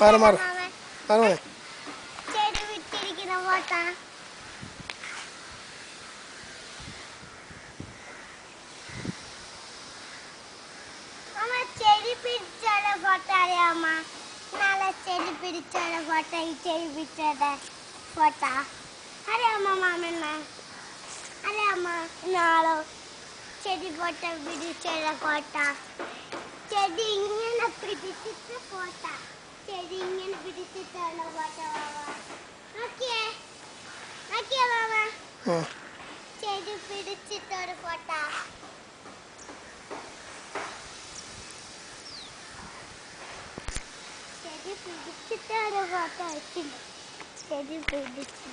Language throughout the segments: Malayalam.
മാറി മാറി മാറി ചെടി വിട്ടിരിക്കുന്ന ഫോട്ടോ അമ്മ ചെടി പിടിച്ചോടെ ഫോട്ടോ അറിയാമ്മ നാളെ ചെടി പിടിച്ചോടെ ഫോട്ടോ ഈ ചെടി പിടിച്ചോടെ ഫോട്ടോ അറിയാമ്മ മാമണ്ണ അറിയാമ്മ നാളെ ചെടി ഫോട്ടോ പിടിച്ചോടെ ഫോട്ടോ ചെടി ഇങ്ങനെ പിടിച്ചിട്ട് ഫോട്ടോ ചെടി ഇങ്ങനെ പിടിച്ചിട്ടുള്ള ഫോട്ടോ നോക്കിയേ നോക്കിയേ മാമ ചെടി പിടിച്ചിട്ടൊരു ഫോട്ടോ ചെടി പിടിച്ചിട്ടൊരു ഫോട്ടോ വെച്ചിട്ടുണ്ട് ചെടി പിടിച്ച്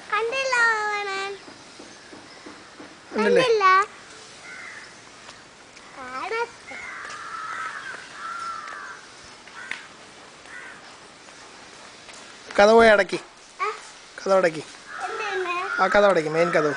കണ്ടില്ല മാമൻ കണ്ടില്ല കഥ പോയി അടക്കി കഥ അടക്കി ആ കഥ അടക്കി മെയിൻ കഥ